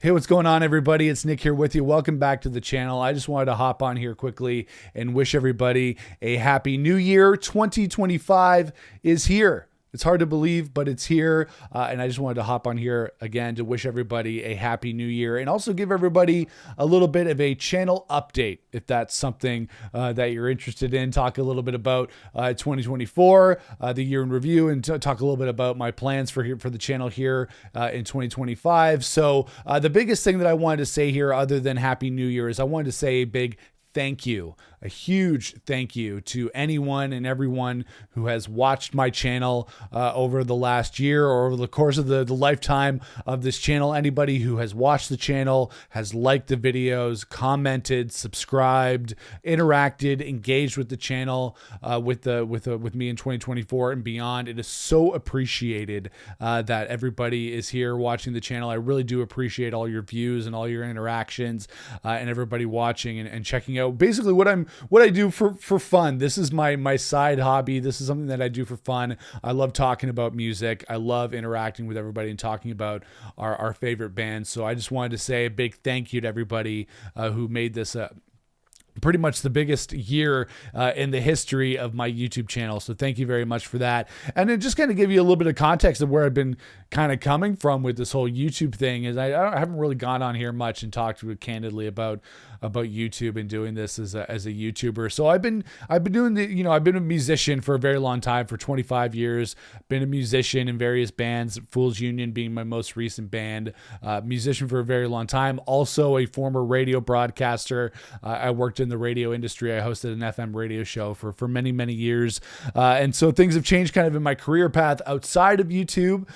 Hey, what's going on, everybody? It's Nick here with you. Welcome back to the channel. I just wanted to hop on here quickly and wish everybody a happy new year. 2025 is here. It's hard to believe, but it's here. And I just wanted to hop on here again to wish everybody a happy new year and also give everybody a little bit of a channel update if that's something that you're interested in. Talk a little bit about 2024, the year in review, and talk a little bit about my plans for the channel here in 2025. So the biggest thing that I wanted to say here, other than Happy New Year, is I wanted to say a big thank you, a huge thank you to anyone and everyone who has watched my channel over the last year or over the course of the lifetime of this channel. Anybody who has watched the channel, has liked the videos, commented, subscribed, interacted, engaged with the channel, with me in 2024 and beyond. It is so appreciated that everybody is here watching the channel. I really do appreciate all your views and all your interactions and everybody watching and checking out basically what I do for fun. This is my side hobby. This is something that I do for fun. I love talking about music. I love interacting with everybody and talking about our favorite bands. So I just wanted to say a big thank you to everybody who made this pretty much the biggest year in the history of my YouTube channel. So thank you very much for that. And then just kind of give you a little bit of context of where I've been kind of coming from with this whole YouTube thing is I haven't really gone on here much and talked candidly about YouTube and doing this as a YouTuber. So I've been doing I've been a musician for a very long time, for 25 years, been a musician in various bands, Fools Union being my most recent band, musician for a very long time. Also a former radio broadcaster. I worked in the radio industry. I hosted an FM radio show for many, many years. And so things have changed kind of in my career path outside of YouTube.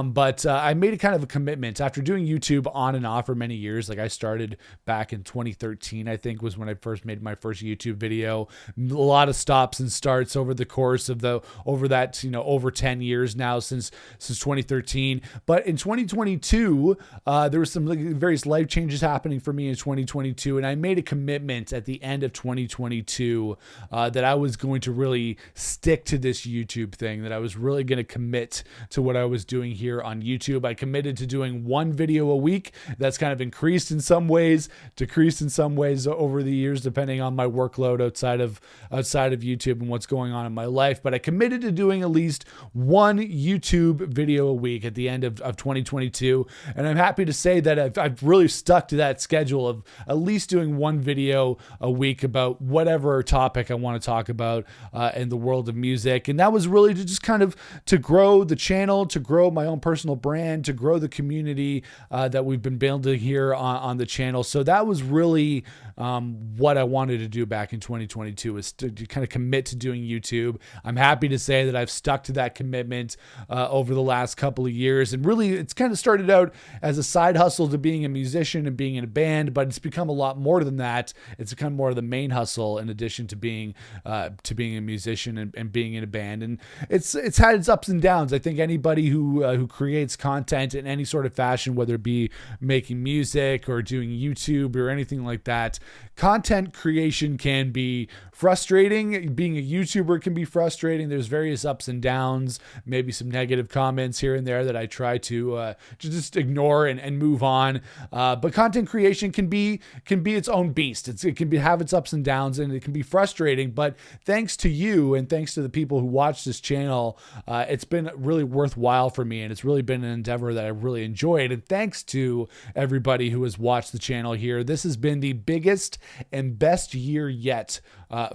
But I made a kind of a commitment after doing YouTube on and off for many years. Like I started back in 2013, I think was when I first made my first YouTube video. A lot of stops and starts over the course of over 10 years now since 2013. But in 2022, there was some various life changes happening for me in 2022. And I made a commitment at the end of 2022 that I was going to really stick to this YouTube thing, that I was really going to commit to what I was doing here on YouTube. I committed to doing one video a week. That's kind of increased in some ways, decreased in some ways over the years, depending on my workload outside of YouTube and what's going on in my life. But I committed to doing at least one YouTube video a week at the end of 2022. And I'm happy to say that I've really stuck to that schedule of at least doing one video a week about whatever topic I want to talk about in the world of music. And that was really to just kind of to grow the channel, to grow my own personal brand, to grow the community that we've been building here on the channel. So that was really what I wanted to do back in 2022, is to kind of commit to doing YouTube. I'm happy to say that I've stuck to that commitment over the last couple of years. And really, it's kind of started out as a side hustle to being a musician and being in a band, but it's become a lot more than that. It's become more of the main hustle in addition to being a musician and being in a band. And it's had its ups and downs. I think anybody who creates content in any sort of fashion, whether it be making music or doing YouTube or anything like that, content creation can be frustrating. Being a YouTuber can be frustrating. There's various ups and downs, maybe some negative comments here and there that I try to just ignore and move on. But content creation can be its own beast. It can have its ups and downs, and it can be frustrating. But thanks to you and thanks to the people who watch this channel, it's been really worthwhile for me, and it's really been an endeavor that I really enjoyed. And thanks to everybody who has watched the channel here, this has been the biggest and best year yet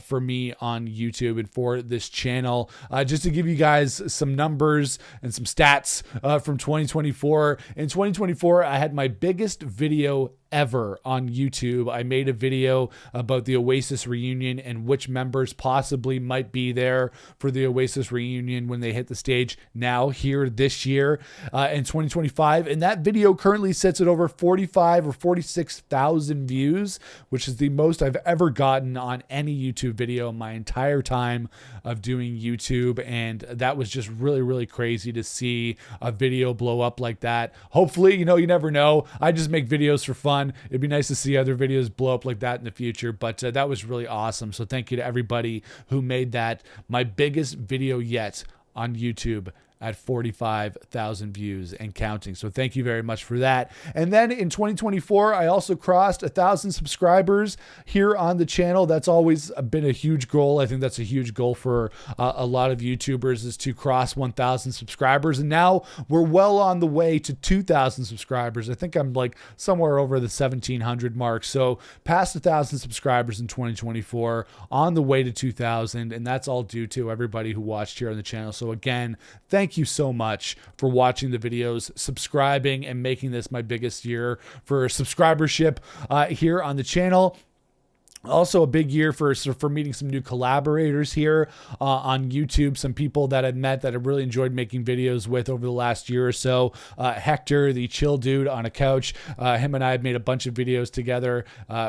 for me on YouTube and for this channel. Just to give you guys some numbers and some stats from 2024. In 2024, I had my biggest video ever on YouTube. I made a video about the Oasis reunion and which members possibly might be there for the Oasis reunion when they hit the stage now here this year in 2025. And that video currently sits at over 45 or 46,000 views, which is the most I've ever gotten on any YouTube video in my entire time of doing YouTube. And that was just really, really crazy to see a video blow up like that. Hopefully, you never know. I just make videos for fun. It'd be nice to see other videos blow up like that in the future, but that was really awesome. So thank you to everybody who made that my biggest video yet on YouTube at 45,000 views and counting. So thank you very much for that. And then in 2024, I also crossed 1,000 subscribers here on the channel. That's always been a huge goal. I think that's a huge goal for a lot of YouTubers, is to cross 1,000 subscribers. And now we're well on the way to 2,000 subscribers. I think I'm like somewhere over the 1,700 mark. So past 1,000 subscribers in 2024, on the way to 2,000. And that's all due to everybody who watched here on the channel. So again, thank you so much for watching the videos, subscribing, and making this my biggest year for subscribership here on the channel. Also a big year for meeting some new collaborators here on YouTube. Some people that I've met that I've really enjoyed making videos with over the last year or so. Hector, the chill dude on a couch. Him and I have made a bunch of videos together.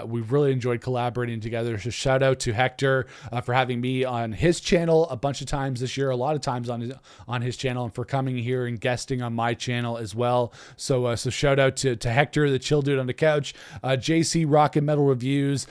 We've really enjoyed collaborating together. So shout out to Hector for having me on his channel a bunch of times this year, a lot of times on his channel, and for coming here and guesting on my channel as well. So shout out to Hector, the chill dude on the couch. JC Rock and Metal Reviews.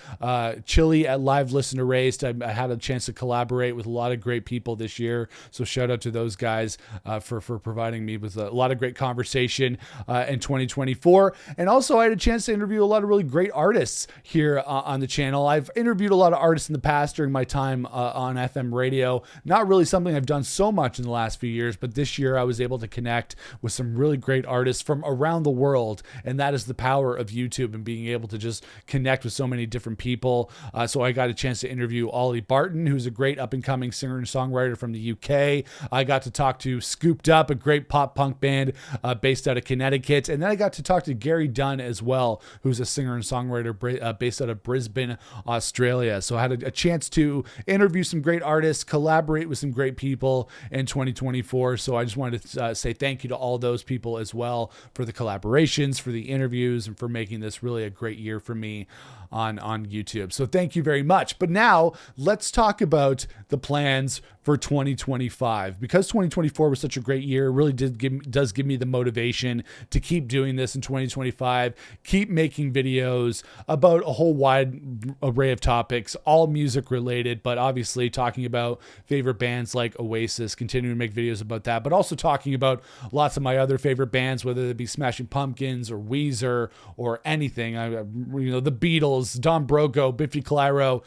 Chili at Live Listener Raced. I had a chance to collaborate with a lot of great people this year. So shout out to those guys for providing me with a lot of great conversation in 2024. And also I had a chance to interview a lot of really great artists here on the channel. I've interviewed a lot of artists in the past during my time on FM radio. Not really something I've done so much in the last few years, but this year I was able to connect with some really great artists from around the world. And that is the power of YouTube and being able to just connect with so many different people. So I got a chance to interview Ollie Barton, who's a great up-and-coming singer and songwriter from the UK. I got to talk to Scooped Up, a great pop-punk band based out of Connecticut. And then I got to talk to Gary Dunn as well, who's a singer and songwriter based out of Brisbane, Australia. So I had a chance to interview some great artists, collaborate with some great people in 2024. So I just wanted to say thank you to all those people as well for the collaborations, for the interviews, and for making this really a great year for me on YouTube. So thank you very much. But now let's talk about the plans for 2025. Because 2024 was such a great year, it really does give me the motivation to keep doing this in 2025, keep making videos about a whole wide array of topics, all music related, but obviously talking about favorite bands like Oasis, continuing to make videos about that, but also talking about lots of my other favorite bands, whether it be Smashing Pumpkins or Weezer or anything, the Beatles, Don Broco, Biffy Clyro,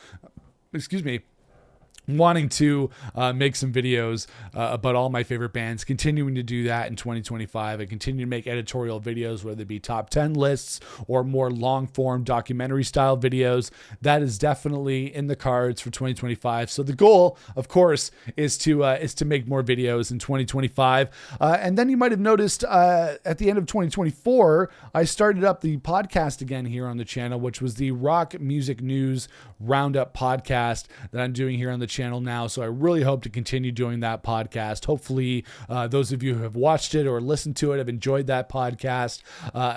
wanting to make some videos about all my favorite bands, continuing to do that in 2025. I continue to make editorial videos, whether it be top 10 lists or more long form documentary style videos. That is definitely in the cards for 2025. So the goal, of course, is to make more videos in 2025. And then you might have noticed at the end of 2024, I started up the podcast again here on the channel, which was the Rock Music News Roundup podcast that I'm doing here on the channel now. So I really hope to continue doing that podcast. Hopefully those of you who have watched it or listened to it have enjoyed that podcast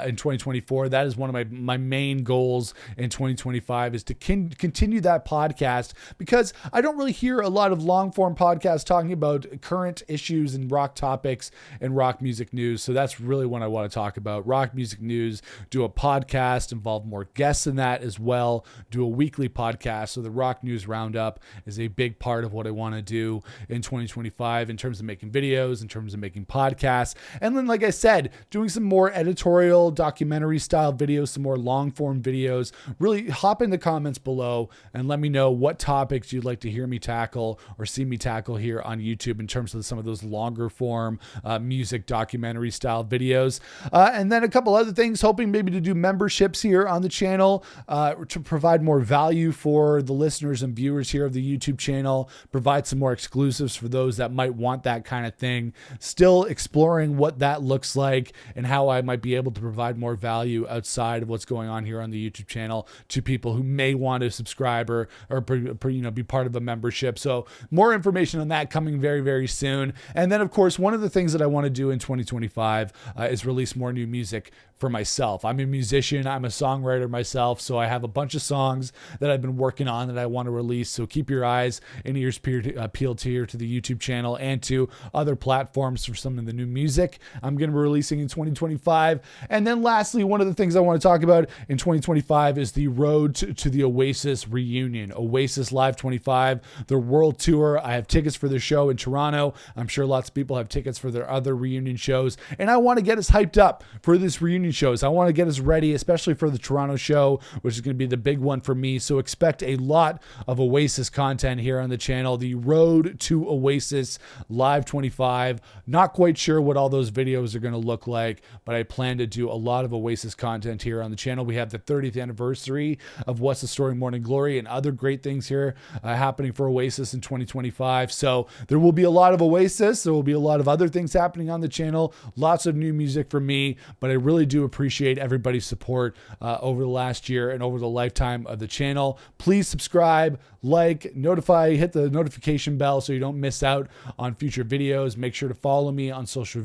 in 2024. That is one of my main goals in 2025, is to continue that podcast, because I don't really hear a lot of long form podcasts talking about current issues and rock topics and rock music news. So that's really what I want to talk about. Rock music news, do a podcast, involve more guests in that as well, do a weekly podcast. So the Rock News Roundup is a big part of what I want to do in 2025 in terms of making videos, in terms of making podcasts. And then, like I said, doing some more editorial documentary style videos, some more long form videos. Really hop in the comments below and let me know what topics you'd like to hear me tackle or see me tackle here on YouTube in terms of some of those longer form music documentary style videos. And then a couple other things, hoping maybe to do memberships here on the channel to provide more value for the listeners and viewers here of the YouTube channel, provide some more exclusives for those that might want that kind of thing. Still exploring what that looks like and how I might be able to provide more value outside of what's going on here on the YouTube channel to people who may want to subscribe or be part of a membership. So more information on that coming very, very soon. And then, of course, one of the things that I want to do in 2025 is release more new music for myself. I'm a musician, I'm a songwriter myself, so I have a bunch of songs that I've been working on that I want to release. So keep your eyes and ears peeled here to the YouTube channel and to other platforms for some of the new music I'm going to be releasing in 2025. And then lastly, one of the things I want to talk about in 2025 is the road to the Oasis reunion, Oasis Live 25, their world tour. I have tickets for their show in Toronto. I'm sure lots of people have tickets for their other reunion shows. And I want to get us hyped up for this reunion shows. I want to get us ready, especially for the Toronto show, which is going to be the big one for me. So expect a lot of Oasis content here on the channel. The road to Oasis Live 25. Not quite sure what all those videos are going to look like, but I plan to do a lot of Oasis content here on the channel. We have the 30th anniversary of What's the Story Morning Glory and other great things here happening for Oasis in 2025. So there will be a lot of Oasis. There will be a lot of other things happening on the channel. Lots of new music from me, but I really do appreciate everybody's support over the last year and over the lifetime of the channel. Please subscribe, like, hit the notification bell so you don't miss out on future videos. Make sure to follow me on social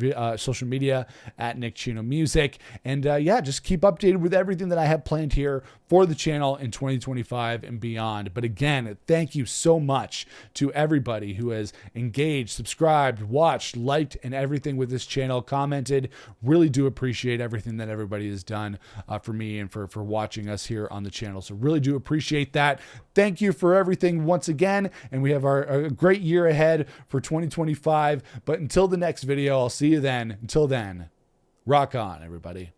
media at Nick Cino Music. And yeah, just keep updated with everything that I have planned here for the channel in 2025 and beyond. But again, thank you so much to everybody who has engaged, subscribed, watched, liked, and everything with this channel, commented. Really do appreciate everything that everybody has done for me and for watching us here on the channel. So really do appreciate that. Thank you for everything once again. And we have a great year ahead for 2025. But until the next video, I'll see you then. Until then, rock on, everybody.